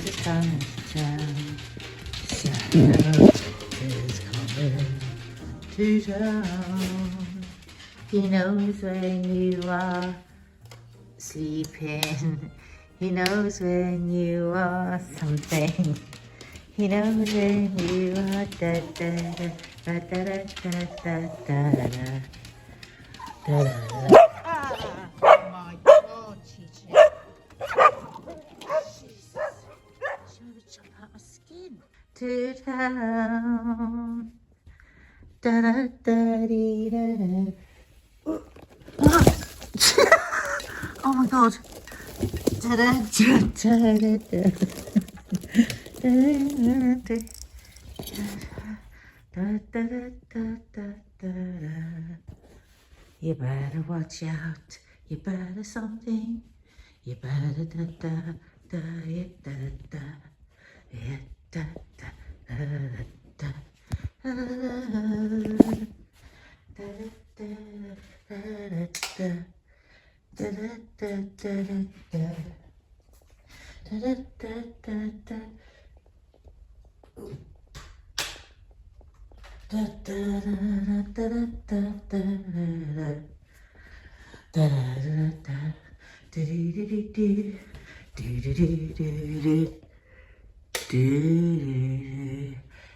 the sun is down. Santa is coming to town. He knows when you are sleeping. He knows when you are something. He knows when you are da da da da da da da da da da. Oh my God, Chichi. Jesus. She would jump out my skin. To town. Da da da dee da da. Oh my God. Da da da da da da. Da da da da da. You better watch out. You better something. You better da da da yeah, da da yeah, da da da da da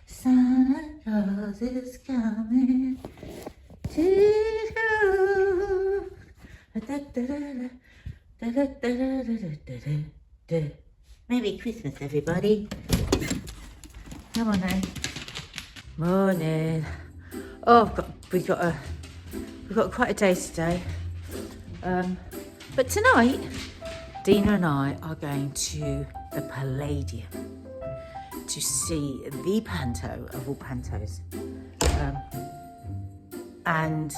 Santa Claus is coming to town. Merry Christmas, everybody. Come on now. Morning. Oh, we've got quite a day today. But tonight, Dina and I are going to the Palladium to see the panto of all pantos. And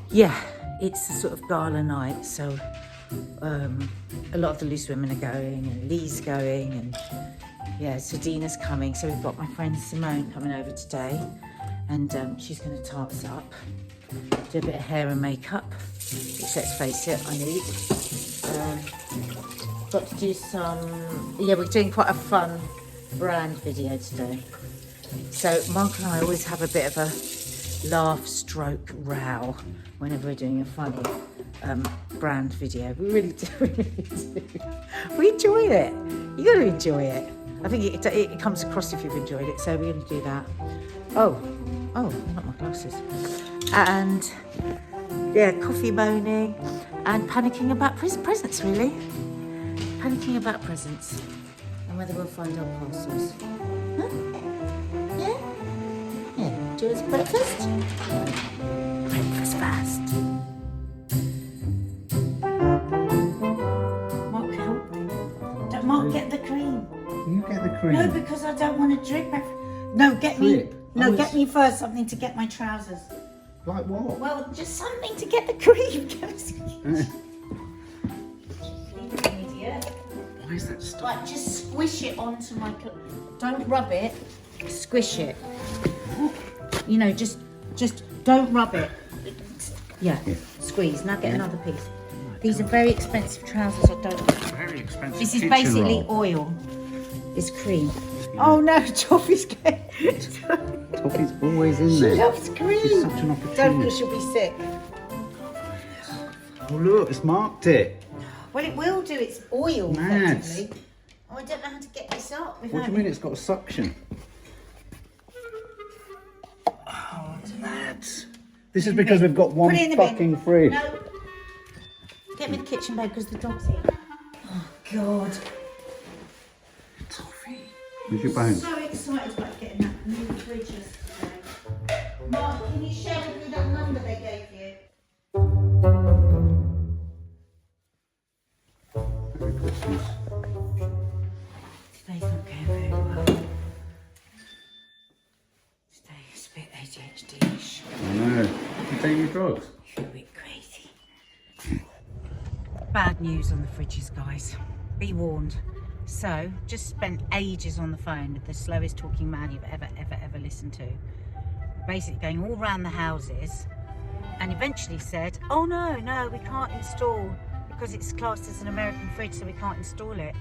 yeah, it's a sort of gala night, so a lot of the loose women are going, and Lee's going, and yeah, so Dina's coming. So we've got my friend Simone coming over today, and she's going to tart us up, do a bit of hair and makeup, which, let's face it, I need. Got to do some, yeah, we're doing quite a fun brand video today. So Mark and I always have a bit of a laugh stroke row whenever we're doing a funny brand video. We really do, we really do. We enjoy it. You got to enjoy it. I think it comes across if you've enjoyed it, so we're going to do that. Oh, not my glasses. And yeah, coffee moaning and panicking about presents, really. Panicking about presents and whether we'll find our parcels. Huh? Yeah? Yeah. Do you want breakfast? Breakfast fast. Mark, help me. Don't Mark get the cream. You get the cream. No, because I don't want to drink my... No, get me... No, get me first something to get my trousers. Like what? Well, just something to get the cream. Idiot. Why is that stuff? Like, just squish it onto my... Don't rub it. Squish it. You know, just don't rub it. Yeah, squeeze. Now get another piece. These are very expensive trousers. I don't... Very expensive. This is basically oil. It's cream. Oh no, Toffee's going. Toffee's always in there. She loves cream. She's such an opportunity. Don't, because she'll be sick. Oh look, it's marked it. Well, it will do. It's oil, Mad. effectively. Oh, I don't know how to get this up. What do you mean it's got a suction? Oh, lads. This is because we've got one fucking fridge. No. Get me the kitchen bag because the dog's here. Oh, God. Toffee. Where's your bone? So excited about getting that new fridge yesterday. Mark, can you share with me that number they gave you? Merry Christmas. Today's not going very well. Today is a bit ADHD-ish. I know. You take your drugs? I feel a bit crazy. Bad news on the fridges, guys. Be warned. So, just spent ages on the phone with the slowest talking man you've ever listened to. Basically going all around the houses, and eventually said, oh no, we can't install, because it's classed as an American fridge, so we can't install it.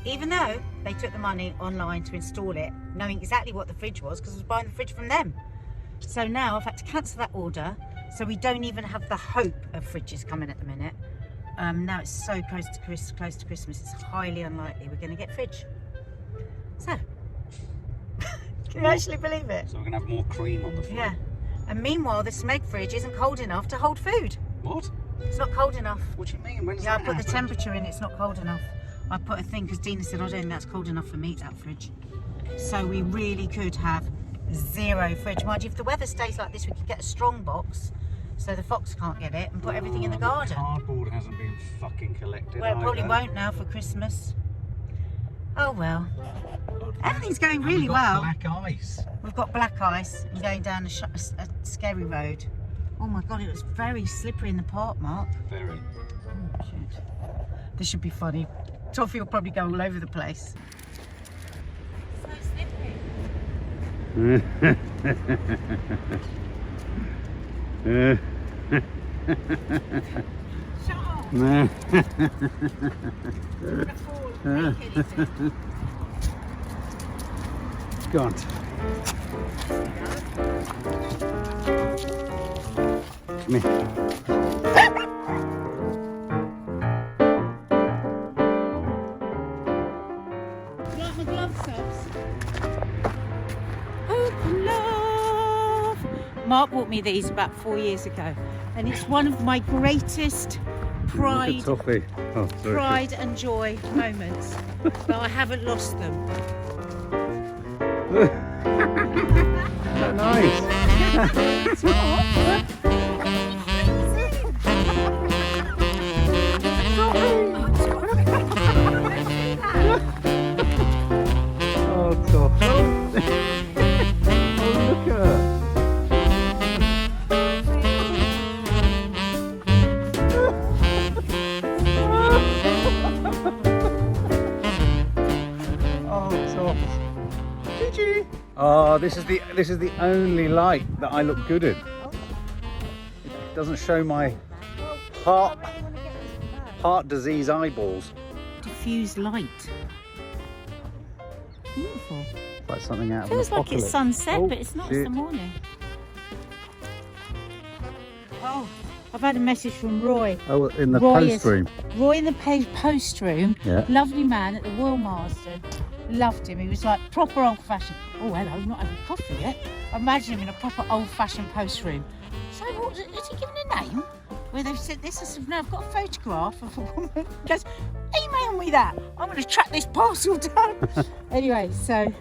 even though they took the money online to install it, knowing exactly what the fridge was, because I was buying the fridge from them. So now I've had to cancel that order, so we don't even have the hope of fridges coming at the minute. Now it's so close to Christmas, it's highly unlikely we're going to get fridge. So, can you actually believe it? So we're going to have more cream on the floor. Yeah. And meanwhile, the Smeg fridge isn't cold enough to hold food. What? It's not cold enough. What do you mean? When's Yeah, I that put the happen? temperature in, it's not cold enough. I put a thing because Dina said, I don't think that's cold enough for me, that fridge. So we really could have 0 fridge. Mind you, if the weather stays like this, we could get a strong box so the fox can't get it and put everything in the garden. Cardboard hasn't been fucking collected. Well, it probably either. won't now for Christmas. Oh well. Everything's going And really we've got well. black ice. We've got black ice and going down a scary road. Oh my god, it was very slippery in the park, Mark. Very. Oh, shit. This should be funny. Toffee will probably go all over the place. So slippery. Shut up. Go on. Come here. Like my glove subs. Open love. Mark bought me these about 4 years ago, and it's one of my greatest pride, Toffee. Oh, sorry. pride and joy moments. But I haven't lost them. Nice. Oh, Toffee. Oh, look at her. Oh, this is the only light that I look good in. It doesn't show my heart disease eyeballs. Diffuse light. Beautiful. Like something out of Feels an like apocalypse. it's sunset, Oh, but it's not. shit. It's the morning. Oh, I've had a message from Roy. Oh, in the Roy post room. Roy in the post room. Yeah. Lovely man at the Royal Marsden. Loved him. He was like proper old-fashioned. Oh, hello, not having coffee yet. I imagine him in a proper old-fashioned post room. So, what, is he given a name? Where they've said this? I said, no, I've got a photograph of a woman. He goes, email me that. I'm going to track this parcel down. Anyway, so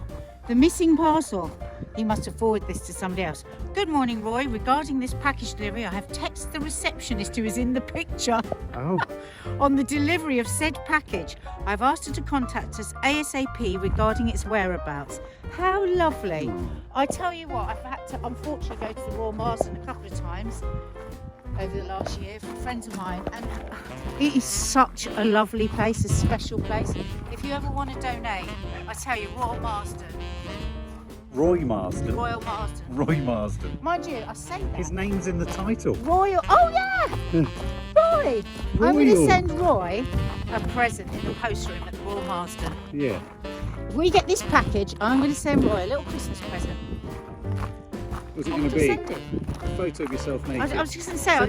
the missing parcel. He must have forwarded this to somebody else. Good morning, Roy. Regarding this package delivery, I have texted the receptionist who is in the picture Oh. on the delivery of said package. I've asked her to contact us ASAP regarding its whereabouts. How lovely. I tell you what, I've had to unfortunately go to the Royal Marsden a couple of times over the last year for friends of mine, and it is such a lovely place, a special place. If you ever want to donate, I tell you, Royal Marsden. Roy Marsden. Royal Marsden. Roy Marsden. Mind you, I say that. His name's in the title. Royal. Oh yeah, Roy. I'm going to Royal. send Roy a present in the post room at the Royal Marsden. Yeah. If we get this package, I'm going to send Roy a little Christmas present. What's it I'm going to gonna be? send it. A photo of yourself naked. I was just going to say,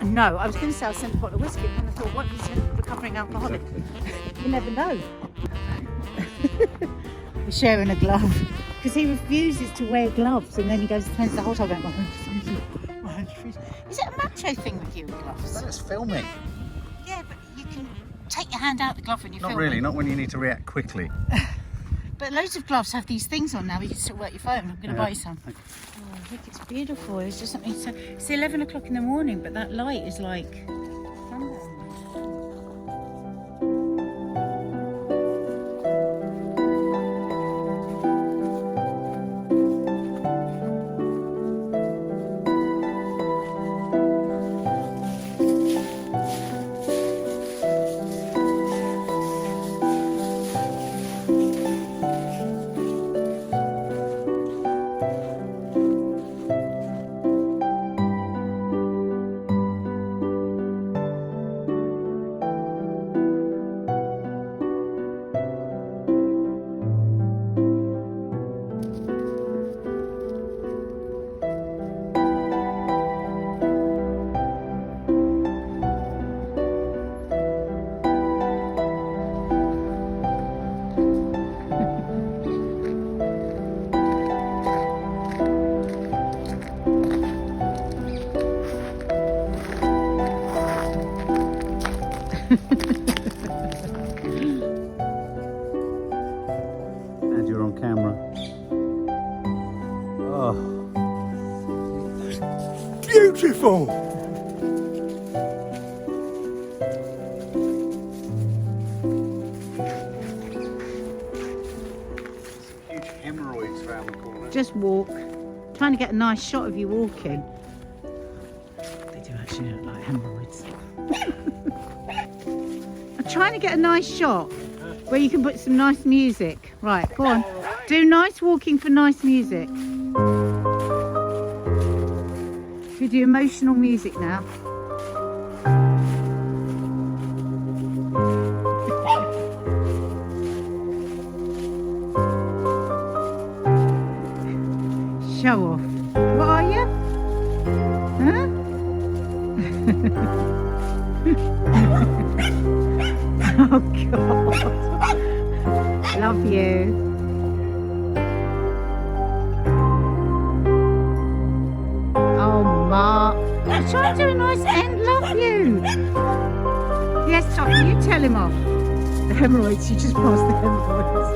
no. I was going to say I'll send a bottle of whiskey, and I thought, what is a recovering alcoholic? Exactly. You never know. We're sharing a glove because he refuses to wear gloves, and then he goes to the whole time going, my hand's freezing, my hand's freezing. Is it a macho thing with you and gloves? That's filming. Yeah, but you can take your hand out the glove when you're Not filming. really, not when you need to react quickly. But loads of gloves have these things on now. You can still work your phone. I'm going to buy you some. Okay. Oh, look, it's beautiful. It's just something. So it's 11 o'clock in the morning, but that light is like sundown. And you're on camera. Oh. Beautiful! Huge hemorrhoids around the corner. Just walk. Trying to get a nice shot of you walking. They do actually look like hemorrhoids. I'm trying to get a nice shot where you can put some nice music. Right, go on. Do nice walking for nice music. We do emotional music now. Show off. What are you? Huh? Oh God. Love you. Oh Mark. I'm trying to do a nice end. Love you. Yes, Tommy, you tell him off. The hemorrhoids, you just passed the hemorrhoids.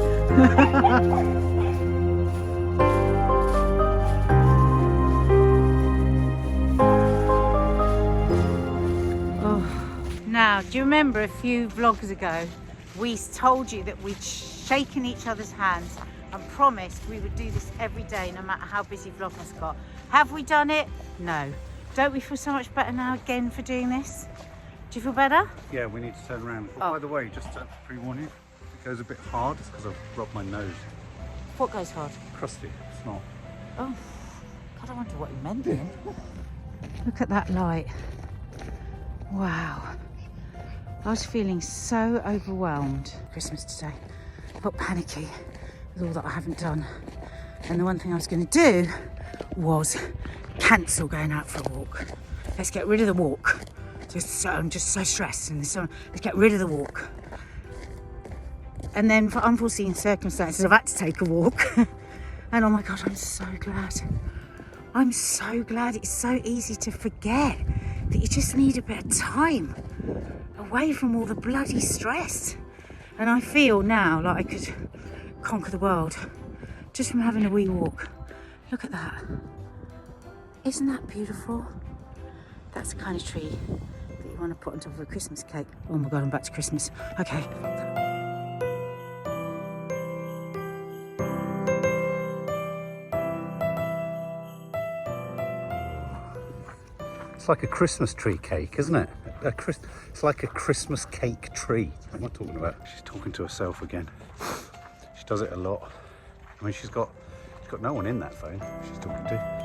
Now, do you remember a few vlogs ago, we told you that we'd shaken each other's hands and promised we would do this every day, no matter how busy Vlogmas got. Have we done it? No. Don't we feel so much better now again for doing this? Do you feel better? Yeah, we need to turn around. Oh, by the way, just to pre-warn you, it goes a bit hard. It's because I've rubbed my nose. What goes hard? Crusty. It's not. Oh, God, I wonder what you meant then. Look at that light. Wow. I was feeling so overwhelmed. Christmas today. I got panicky with all that I haven't done. And the one thing I was going to do was cancel going out for a walk. Let's get rid of the walk. I'm just so stressed in the summer. Let's get rid of the walk. And then for unforeseen circumstances, I've had to take a walk. And oh my God, I'm so glad. I'm so glad. It's so easy to forget that you just need a bit of time away from all the bloody stress. And I feel now like I could conquer the world just from having a wee walk. Look at that. Isn't that beautiful? That's the kind of tree that you want to put on top of a Christmas cake. Oh my God, I'm back to Christmas. Okay. It's like a Christmas tree cake, isn't it? It's like a Christmas cake tree. What am I talking about? She's talking to herself again. She does it a lot. I mean, she's got no one in that phone she's talking to.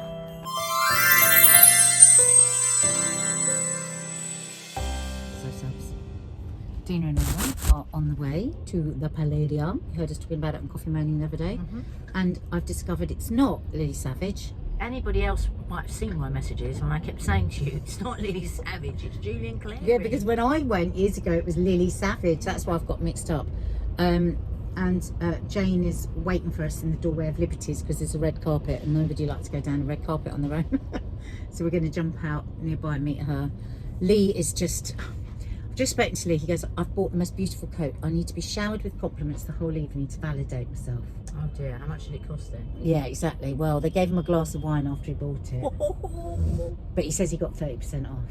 Dina and I are on the way to the Palladium. You heard us talking about it on Coffee Morning the other day. And I've discovered it's not Lily Savage. Anybody else might have seen my messages when I kept saying to you, it's not Lily Savage, it's Julian Clary. Yeah, because when I went years ago, it was Lily Savage. That's why I've got mixed up. And Jane is waiting for us in the doorway of Liberties because there's a red carpet and nobody likes to go down a red carpet on their own. So we're going to jump out nearby and meet her. Lee is just spoken to Lee. He goes, I've bought the most beautiful coat. I need to be showered with compliments the whole evening to validate myself. Oh dear, how much did it cost then? Yeah, exactly. Well, they gave him a glass of wine after he bought it. But he says he got 30% off.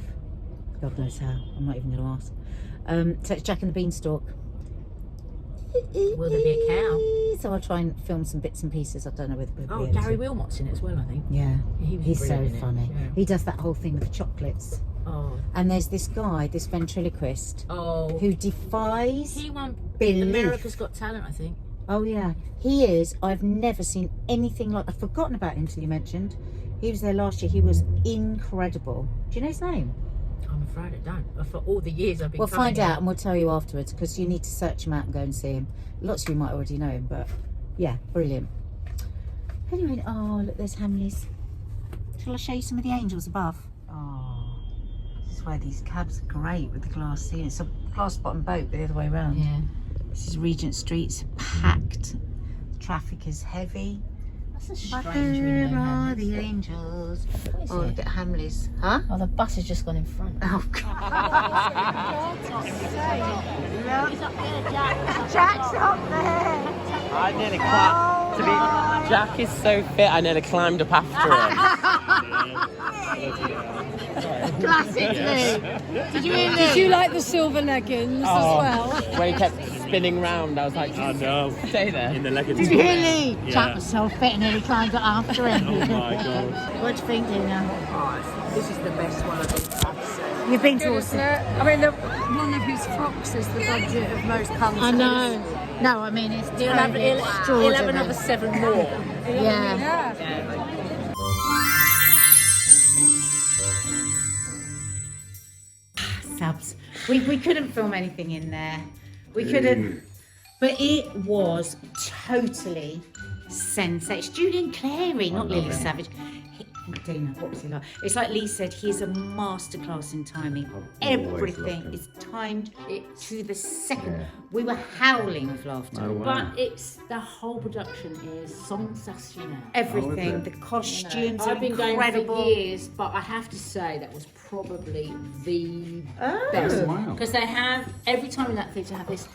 God knows how. I'm not even going to ask. So it's Jack and the Beanstalk. Will there be a cow? So I'll try and film some bits and pieces. I don't know whether we'll Oh, be able Gary to. Wilmot's in it as well, I think. Yeah, he's so brilliant in it, funny. yeah. He does that whole thing with the chocolates. Oh. And there's this guy, this ventriloquist, Oh. who defies He won belief. America's Got Talent, I think. Oh yeah, he is. I've never seen anything like. I've forgotten about him till you mentioned. He was there last year. He was incredible. Do you know his name? I'm afraid I don't. For all the years I've been We'll coming find out and we'll tell you afterwards because you need to search him out and go and see him. Lots of you might already know him, but yeah, brilliant. Anyway, oh look, there's Hamleys. Shall I show you some of the angels above? Oh, this is why these cabs are great with the glass ceiling. It's a glass bottom boat, but the other way around. Yeah. This is Regent Street. It's packed. Traffic is heavy. That's a But strange where window. are Hamlet's. the angels? What is Oh, it? look at Hamleys. Huh? Oh, the bus has just gone in front. Oh, God. He's up there, Jack. Jack's up there. I nearly climbed. Jack is so fit, I nearly climbed up after him. Classically. Did you like the silver leggings as well? When he kept spinning round, I was like, I know. stay there. In the leggings. Did you hear Lee? Yeah. Jack was so fit and nearly climbed up after him. Oh my god. What do you think, Dina? This is the best one I've been to. You've been to Isn't Austin? it? I mean, one of his frocks is the budget of most punters. I know. No, I mean, it's He'll have extraordinary. another 7 more. Yeah. Subs. We couldn't film anything in there. We couldn't. But it was totally sensational. Julian Clary, not Lily Savage. Dina, what was he like? It's like Lee said, he is a masterclass in timing. Everything is timed to the second. We were howling with laughter. But it's the whole production is sensational. Everything, the costumes are I've been incredible. going for years, but I have to say that was probably the best. Because they have, every time in that theatre, have this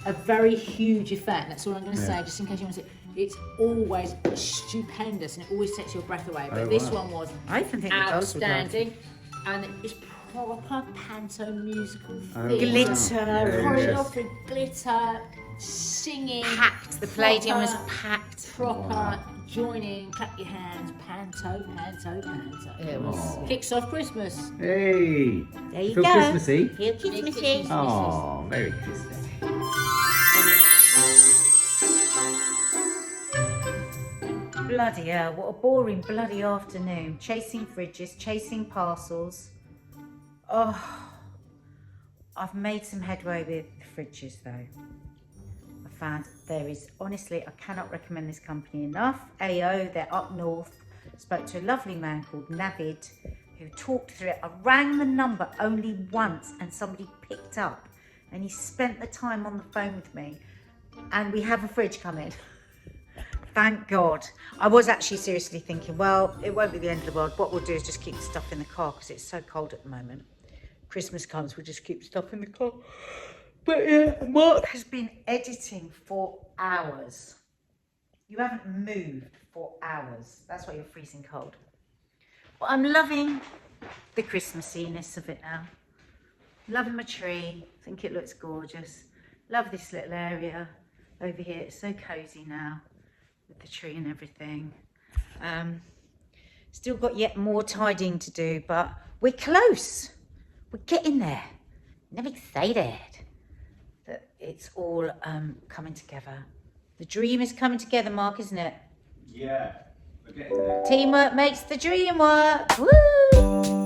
a very huge effect. That's all I'm going to say, just in case you want to see. It's always stupendous and it always takes your breath away. But this one was I even think the girls would love it. outstanding. And it's proper panto musical Glitter. choreographed with glitter, singing. Packed. The Palladium was packed. Proper joining, clap your hands, panto. It was. Kicks off Christmas. Hey! There you Feel go. Christmassy? Feel Christmassy. Oh, very Christmassy. Bloody hell, what a boring bloody afternoon. Chasing fridges, chasing parcels. Oh, I've made some headway with the fridges though. I found there is, honestly, I cannot recommend this company enough. AO, they're up north. Spoke to a lovely man called Nadia who talked through it. I rang the number only once and somebody picked up and he spent the time on the phone with me and we have a fridge coming. Thank God. I was actually seriously thinking, well, it won't be the end of the world. What we'll do is just keep the stuff in the car because it's so cold at the moment. Christmas comes, we'll just keep stuff in the car. But yeah, Mark has been editing for hours. You haven't moved for hours. That's why you're freezing cold. But I'm loving the Christmassiness of it now. Loving my tree. I think it looks gorgeous. Love this little area over here. It's so cozy now. With the tree and everything. Still got yet more tidying to do, but we're close. We're getting there. And I'm excited that it's all coming together. The dream is coming together, Mark, isn't it? Yeah, we're getting there. Teamwork makes the dream work. Woo!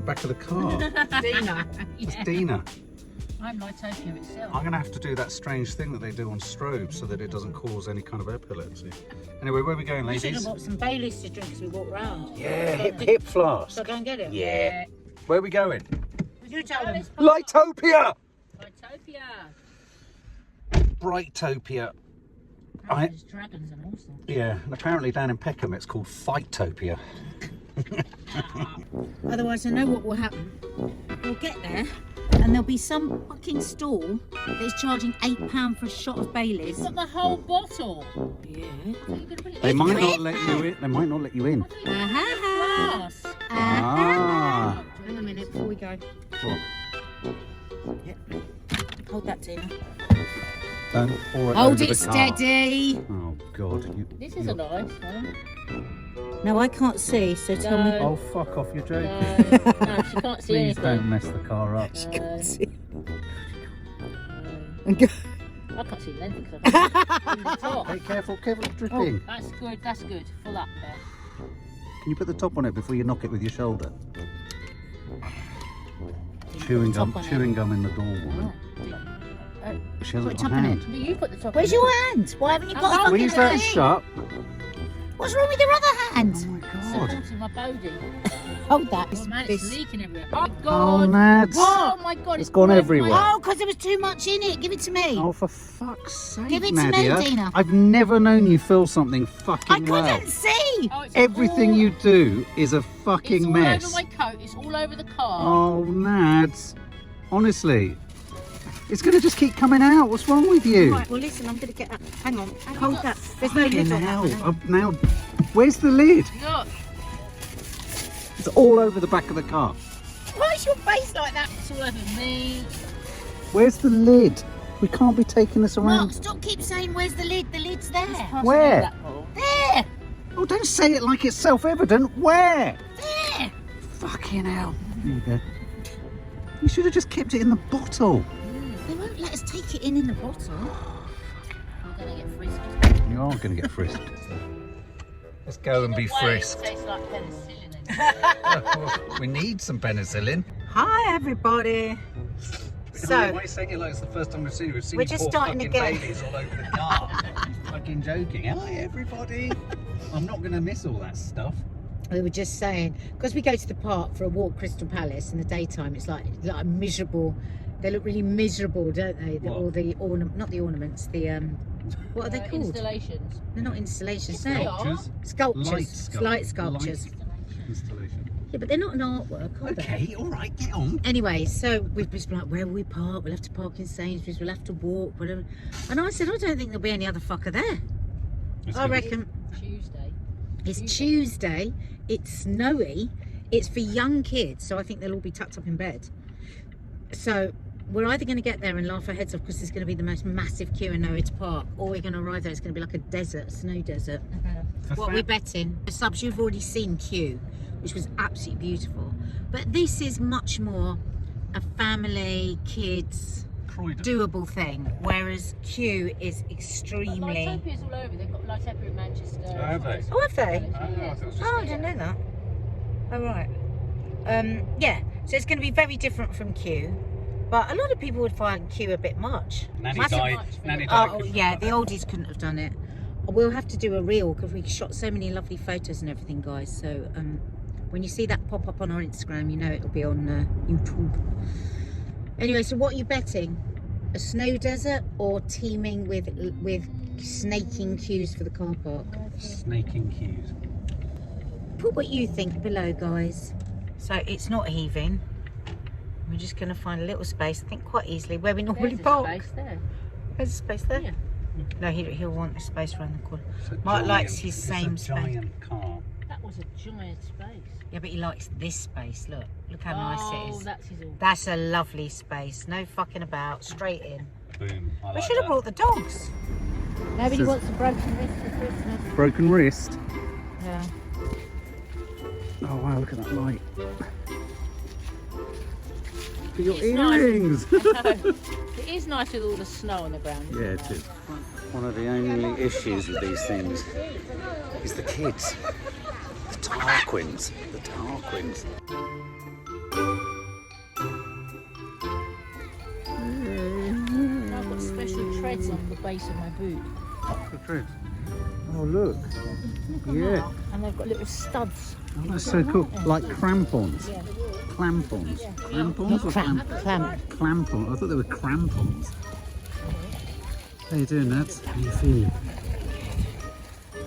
back of the car. Dina. It's Dina. I'm Lightopia itself. I'm going to have to do that strange thing that they do on strobes so that it doesn't cause any kind of epilepsy. Anyway, where are we going, We should have ladies? bought some Baileys to drink as we walk round. Yeah, hip flask. So go and get it. Yeah. Where are we going? You tell them. Lightopia! Brightopia. There's dragons and all sorts. Yeah, and apparently down in Peckham it's called Fightopia. Otherwise, I know what will happen. We'll get there, and there'll be some fucking stall that's charging £8 for a shot of Baileys. Got the whole bottle. Yeah. They might not let you in. They might not let you in. Glass. Ah. Hang on a minute before we go. What? Yep. Hold that, Dina. Don't pour it Hold over it the car. steady. Oh God. This is a nice one. No, I can't see, so tell me. Oh, fuck off, you're joking. No, she can't see Please don't anything. mess the car up. I can't see anything because I can't see the top. Hey, careful, careful, Oh, dripping. that's good. Full up there. Can you put the top on it before you knock it with your shoulder? Chewing gum in the door, woman. She hasn't Put got a top on hand. it. But you put the top Where's on your hand? Why haven't you got a holding fucking Leave that hand? shut. What's wrong with your other Oh hand? my it. God. Supporting my body. Hold that. Oh man, it's leaking everywhere. Oh Oh, God. Nads. Oh my God, It's gone everywhere. Oh, because there was too much in it. Give it to me. Oh, for fuck's sake, Give it to me, Nadia. Dina. I've never known you fill something I fucking well. couldn't see. Oh, it's Everything all, you do is a it's fucking all mess. over my coat. It's all over the car. Oh, Nads. Honestly. It's going to just keep coming out. What's wrong with you? Right, well, listen, I'm going to get that. Hang on. Hold that. There's no lid on Now, that. now, where's the lid? Look, It's all over the back of the car. Why is your face like that? it's all over me. Where's the lid? We can't be taking this Mark, around. stop keep saying where's the lid. The lid's there. Where? That hole. There. Oh, don't say it like it's self-evident. Where? There. Fucking hell. There you go. You should have just kept it in the bottle. They won't let us take it in the bottle. I'm gonna get frisked. You are going to get frisked. Let's go and be frisked. It tastes like penicillin. We need some penicillin. Hi, everybody. Why are you saying it like it's the first time we've seen you? We've seen We're you just pour starting fucking again. Baileys all over the car. You're fucking joking. Hi, everybody. I'm not going to miss all that stuff. We were just saying, because we go to the park for a walk, Crystal Palace, in the daytime, it's like miserable. They look really miserable, don't they? What? All the not the ornaments, the what are they called? Installations. They're not installations, They no. are. Sculptures. Light sculptures. Installation. Yeah, but they're not an artwork, are they? Okay, all right, get on. Anyway, so we've just been like, where will we park? We'll have to park in Sainsbury's, we'll have to walk, whatever. And I said, I don't think there'll be any other fucker there. I reckon Tuesday. it's Tuesday, it's snowy, it's for young kids, so I think they'll all be tucked up in bed. So we're either going to get there and laugh our heads off because there's going to be the most massive queue and nowhere to park, or we're going to arrive there, it's going to be like a desert, a snow desert. What we're betting, the subs you've already seen Q, which was absolutely beautiful, but this is much more a family, kids, doable thing, whereas Q is extremely... Lightopia's all over. They've got Lightopia in Manchester. Oh, have they? Oh, have they? Oh, Oh, I didn't know that. Oh, right. Yeah, so it's going to be very different from Q, but a lot of people would find Q a bit much. Nanny Massive- died. Nanny died. Oh, yeah, the oldies couldn't have done it. We'll have to do a reel because we shot so many lovely photos and everything, guys. So when you see that pop up on our Instagram, you know it'll be on YouTube. Anyway, so what are you betting? A snow desert or teeming with snaking queues for the car park? Snaking queues. Put what you think below, guys. So it's not heaving. We're just going to find a little space, I think quite easily, where we normally There's a park. space there. There's a space there. Yeah. No, he'll want a space around the corner. It's a Mark giant- likes his it's same a space. giant car. That was a giant space. Yeah, but he likes this space. Look how nice it Oh, is. that's his all. That's a lovely space. No fucking about. Straight in. Boom. I We like should have that. brought the dogs. Nobody Says- wants a broken wrist for Christmas. Broken wrist. Yeah. Oh wow, look at that light. For your It's nice. earrings. It is nice with all the snow on the ground. Yeah, it is. One of the only issues with these things is the kids. The Tarquins. The Tarquins. I've got special treads on the base of my boot. Good. Oh look. Yeah. And they've got little studs. Oh, that's so cool. Like crampons. Clampons. Crampons or clampons? I thought they were crampons. How you doing, lads? How you feeling?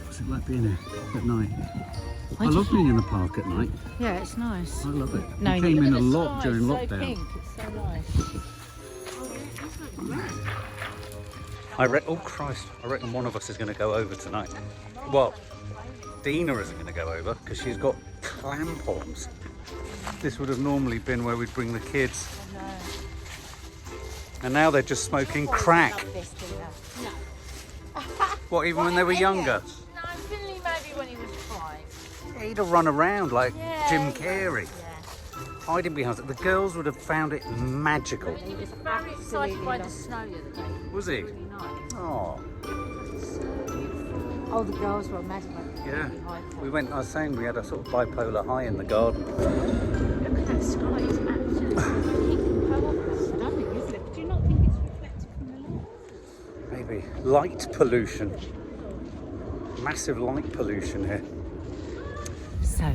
What's it like being here at night? I love being in the park at night. Yeah, it's nice. I love it. No, We came in a lot Sky during is so lockdown. pink, it's so nice. Oh Christ, I reckon one of us is going to go over tonight. Well, Dina isn't going to go over because she's got clampons. This would have normally been where we'd bring the kids. And now they're just smoking crack. What, even when they were younger? No, Finley maybe when he was 5. Yeah, he'd have run around like Jim Carrey. Hiding behind it. The girls would have found it magical. He was very excited by the snow the other day. Was he? Really nice. Oh, Oh, the girls were mad about it. yeah. We went, I was saying we had a sort of bipolar high in the garden. Look at that sky, it's absolutely pink. How stunning, isn't it? Do you not think it's reflected from the light? Maybe light pollution. Massive light pollution here. So,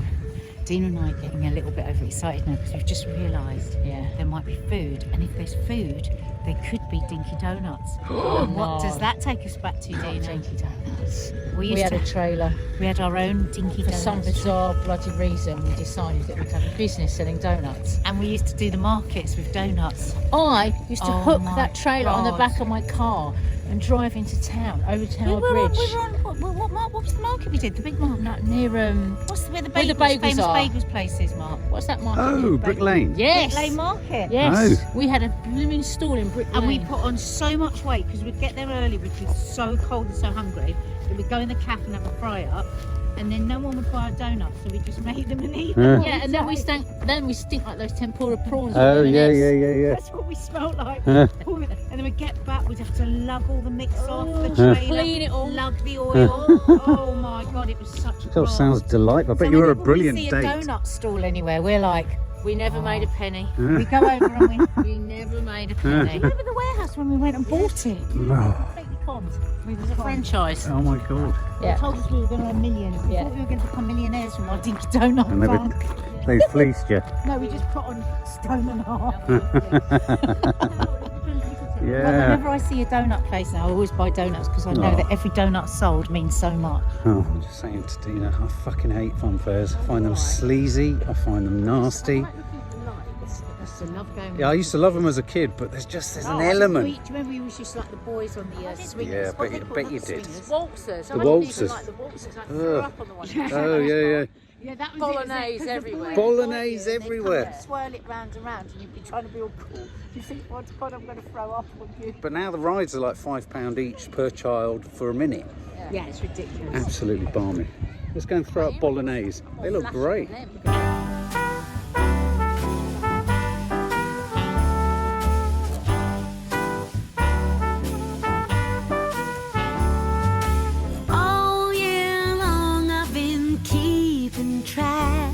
Dina and I are getting a little bit overexcited now because we've just realised there might be food, and if there's food, there could be Dinky Donuts. And what does that take us back to, Dina? Dinky Donuts. We We had a trailer. we had our own Dinky For Donuts. some bizarre bloody reason, we decided that we'd have a business selling donuts. And we used to do the markets with donuts. I used to Oh hook my that trailer on the God. back of my car and drive into town, over Tower We were Bridge. on what was the market we did? The big market? No, near, What's where the Where the bagels, bagels famous are. bagels places, Mark? what's that market? Oh, Brick Lane. Yes. Brick Lane Market. Yes. Oh. We had a blooming stall in Brick Lane. And we put on so much weight because we'd get there early, we'd be so cold and so hungry that we'd go in the cafe and have a fry up, and then no one would buy a donut, so we just made them and eat them. Yeah, and then we stink like those tempura prawns. Oh, with yeah. M&Ms. That's what we smelled like. And then we'd get back, we'd have to lug all the mix off the trailer, Clean it all. lug the oil. Oh my God, it was such a That grind. sounds delightful. I bet So you were a whenever brilliant we see date. a donut stall anywhere, we're like, We never made a penny. we go over and We never made a penny. remember the warehouse when we went and bought it? Oh, Completely conned. We was a franchise. oh my God. Yeah. They told us we were going to have millions. We Yeah. thought we were going to become millionaires from our Dinky Donut And they fleeced you. No, we just put on stone and a half. Well, Yeah. whenever I see a donut place now, I always buy donuts because I know Oh. that every donut sold means so much. Oh, I'm just saying to Dina, I fucking hate fun fairs. I find them sleazy. I find them nasty. I used to love going. Yeah, I used to love them as a kid, but there's an element. Do you remember we was just like the boys on the swingers? Yeah, What bet they you- call bet you them, did. swingers? Waltzers. The waltzers. Like the waltzers. I Ugh. threw up on the one. Oh, yeah. Yeah, that was Bolognese everywhere. Bolognese everywhere. Swirl it round and round, and you'd be trying to be all cool. You think, oh God, I'm going to throw up on you. But now the rides are like £5 each per child for a minute. Yeah, it's ridiculous. Absolutely balmy. Let's go and throw out bolognese. They look great. All year long I've been keeping track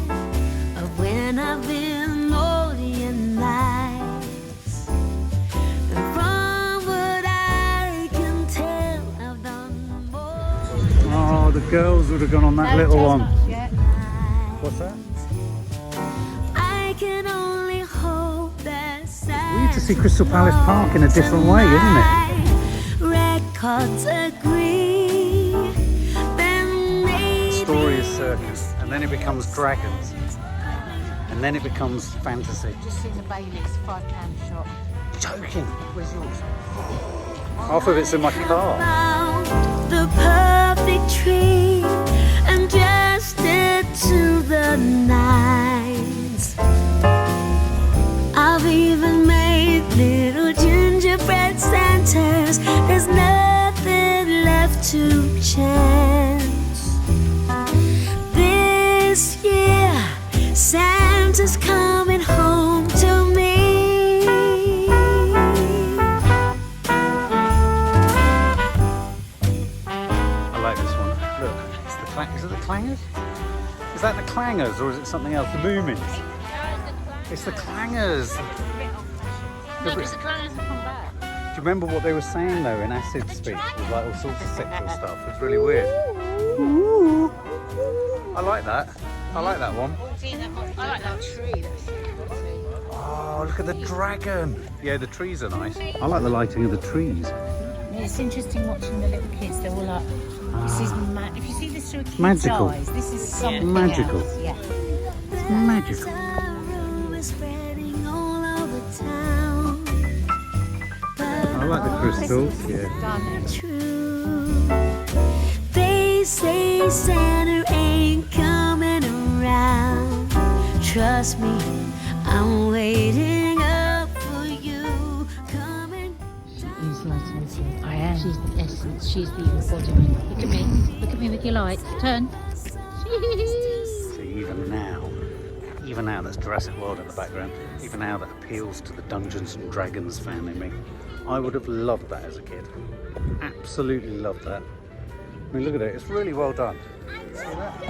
of when I've been naughty and nice. And from what I can tell, I've done more Oh, the girls would have gone on that little one. Yeah. What's that? I can only hope that We need to see Crystal Palace Park in a different way, isn't it? Records agree. Then The story is circus, and then it becomes dragons, and then it becomes fantasy. Just seen the Bailey's £5 shop. Joking. Where's yours? Half of it's in my car. found the perfect tree and dressed it to the nines. I've even made little gingerbread Santas. There's nothing left to chance. This year, Santa's coming home to me. I like this one. Look, it's the is it the clangers? Is that the clangers or is it something else? The boomings? It's the clangers. No, because the clangers have come back. Do you remember what they were saying though in Acid speech? It was like all sorts of sexual stuff. It's really weird. Ooh. I like that. I like that one. I like that tree. Oh, look at the dragon. Yeah, the trees are nice. I like the lighting of the trees. It's interesting watching the little kids. They're all like, this is if you see this through a kid's Magical. eyes, this is something Magical. else. Yeah. It's magical. I like the crystals. Yeah. True. They say Santa ain't coming around. Trust me, I'm waiting up for you. Coming. She's Lightopia. I am. She's the essence. She's the embodiment. Look at me. Look at me with your light. Turn. See, even now that's Jurassic World in the background. Even now that appeals to the Dungeons and Dragons fan in me. I would have loved that as a kid. Absolutely loved that. I mean, look at it. It's really well done. See that?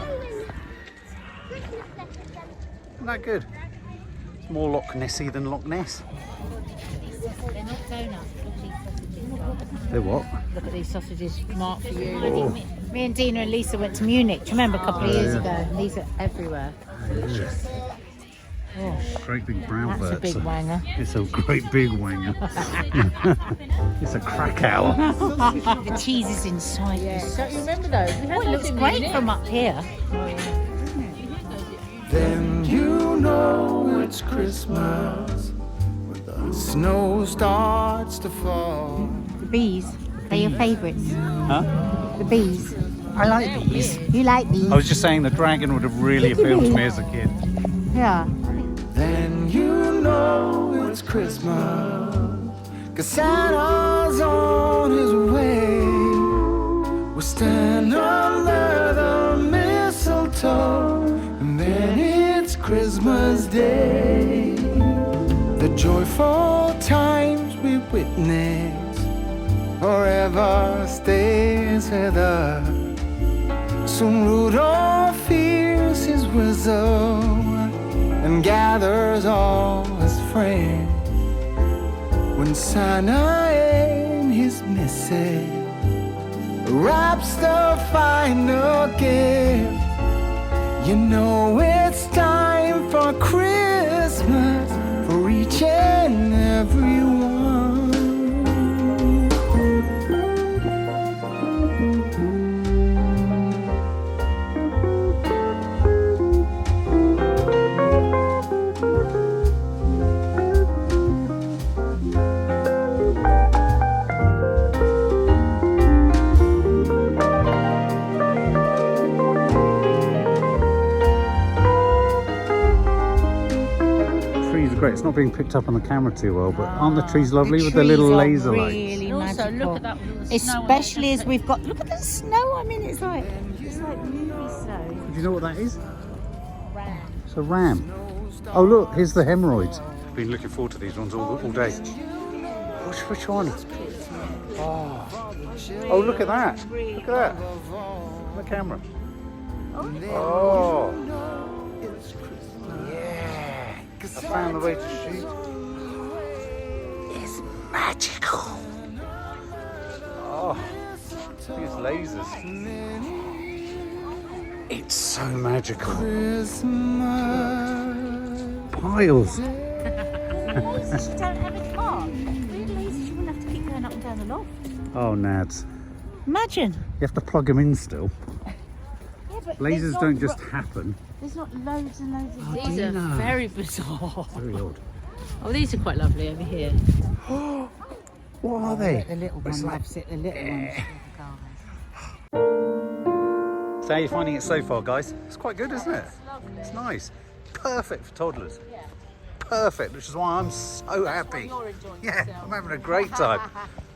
Isn't that good? It's more Loch Nessy than Loch Ness. They're not donuts. Look at these sausages. They're what? Look at these sausages. Mark for you. Oh. Me and Dina and Lisa went to Munich. Do you remember a couple of years ago? And these are everywhere. Oh, Great big brown that's a big wanger. It's a great big wanger. It's a Krakow. The cheese is inside this. Don't you remember those? Oh, it looks great from up here. Then you know it's Christmas when the snow starts to fall. The bees, they're your favourites. Huh? The bees. I like these. You like these? I was just saying the dragon would have really appealed to me as a kid. Yeah. Then you know it's Christmas, 'cause Santa's on his way. We'll stand under the mistletoe, and then it's Christmas Day. The joyful times we witness forever stays with us. Soon Rudolph hears his whistle and gathers all his friends. When Santa and his missus wraps the final gift, you know it's time for Christmas for each and every one. Great, it's not being picked up on the camera too well, but aren't the trees lovely with the little laser lights? Really Also, magical. look at that with the snow on Especially as we've got, look at the snow. I mean, it's like movie snow. Do you know what that is? It's a ram. Oh look, here's the hemorrhoids. I've been looking forward to these ones all day. Which one? Oh, look at that. Look at that. On the camera. Oh. Yeah. I found the way to shoot. It's magical. Oh. These lasers. It's so magical. Piles. You don't have a car. Really, you wouldn't have to keep going up and down the loft. Oh, Nads. Imagine. You have to plug them in still. Yeah, but Lasers don't just happen. There's not loads and loads of These are very bizarre. Very odd. Oh, these are quite lovely over here. What are they? The little one loves it. The little ones. So how are you finding it so far, guys? It's quite good, isn't it? It's nice. Perfect for toddlers. Perfect, which is why I'm so happy. Yeah, I'm having a great time.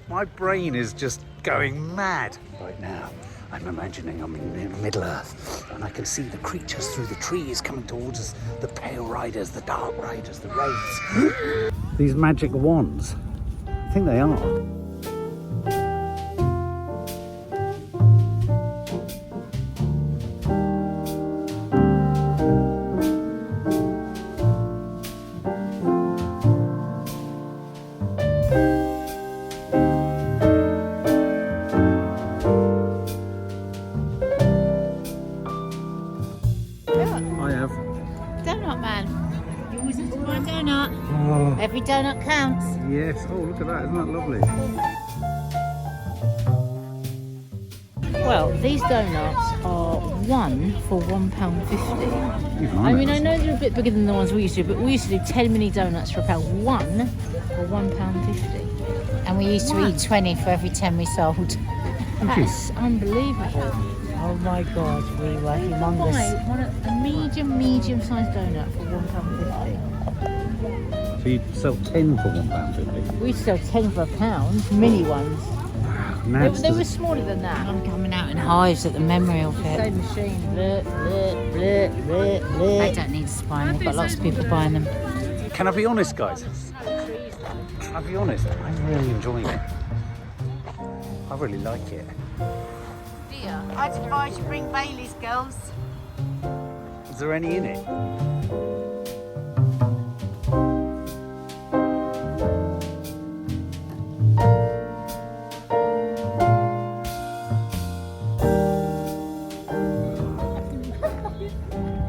My brain is just going mad. Right now, I'm imagining I'm in Middle Earth and I can see the creatures through the trees coming towards us. The pale riders, the dark riders, the wraiths. These magic wands, I think they are. counts. Yes. Oh, look at that. Isn't that lovely? Well, these donuts are one for £1.50. I mean, I know they're a bit bigger than the ones we used to do, but we used to do 10 mini donuts for £1, one for £1.50. And we used to eat 20 for every 10 we sold. That's unbelievable. Oh my God, we were humongous. A medium-sized donut for £1.50. So you sell 10 for £1.50? We sell 10 for £1, mini ones. They were smaller than that. I'm coming out in hives at the memory of it. Same machine. Bleh, bleh, bleh, bleh, bleh. They don't need to buy them, they've got lots of people buying them. Can I be honest, guys? Can I be honest? I'm really enjoying it. I really like it. Dear, I'd advise you bring Bailey's, girls. Is there any in it?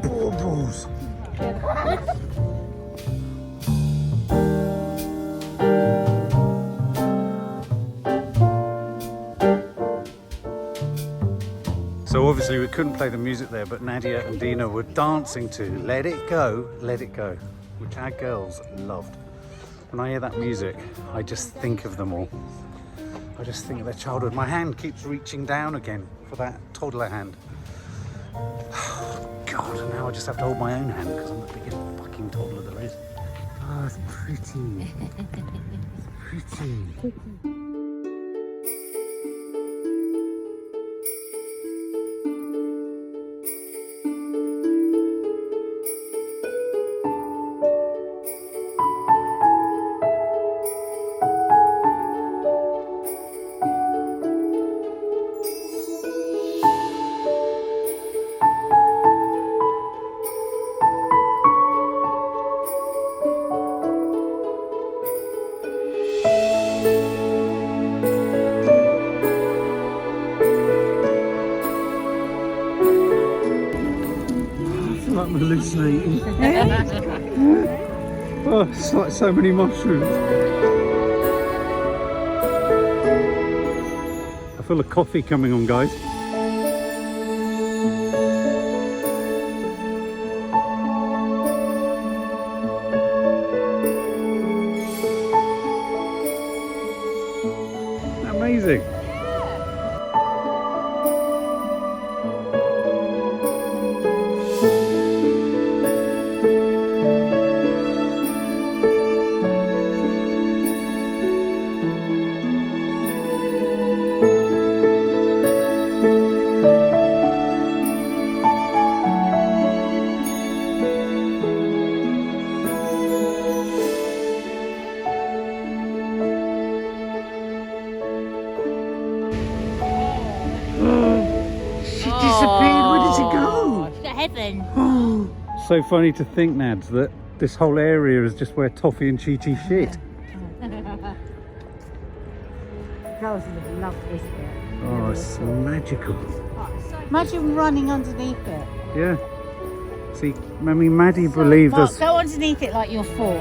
Baubles. So obviously we couldn't play the music there, but Nadia and Dina were dancing to Let It Go, Let It Go, which our girls loved. When I hear that music, I just think of them all. I just think of their childhood. My hand keeps reaching down again for that toddler hand. God, and now I just have to hold my own hand because I'm the biggest fucking toddler there is. Oh, it's pretty. Pretty. I'm hallucinating. Oh, it's like so many mushrooms. I feel a coffee coming on, guys. Amazing. Disappeared. Where did she go? To heaven. So funny to think, Nads, that this whole area is just where Toffee and Chi Chi shit. Girls would have loved this bit. Oh, it's magical. Imagine running underneath it. Yeah. See, I mean, Maddie believed Mark, us. go underneath it like you're 4.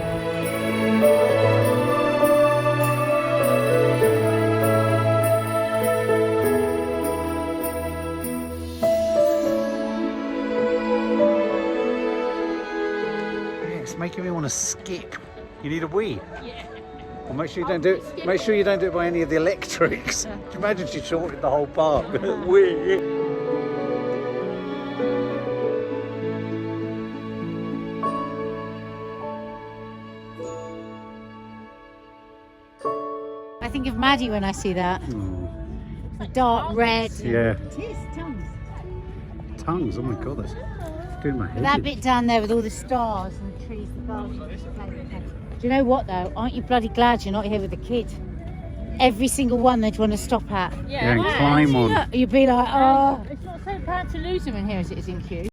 It's making me want to skip. You need a wee. Yeah. Well, make sure you don't do it. Make sure you don't do it by any of the electrics. Can you imagine she shorted the whole park? Wee. I think of Maddie when I see that. The dark red. Yeah. It is, tongues. Tongues. Oh my god, that's doing my head. That bit down there with all the stars and the trees, the gardens. Do you know what though? Aren't you bloody glad you're not here with the kid? Every single one they'd want to stop at. Yeah, and climb on. You'd be like, oh. It's not so bad to lose them in here as it is in Kew.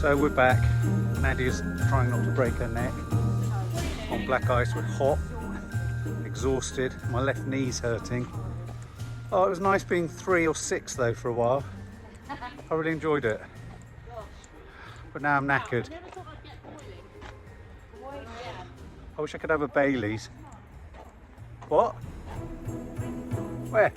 So we're back. Nadia's trying not to break her neck on black ice. We're hot, exhausted. My left knee's hurting. Oh, it was nice being 3 or 6 though for a while. I really enjoyed it. But now I'm knackered. I wish I could have a Bailey's. What? Where?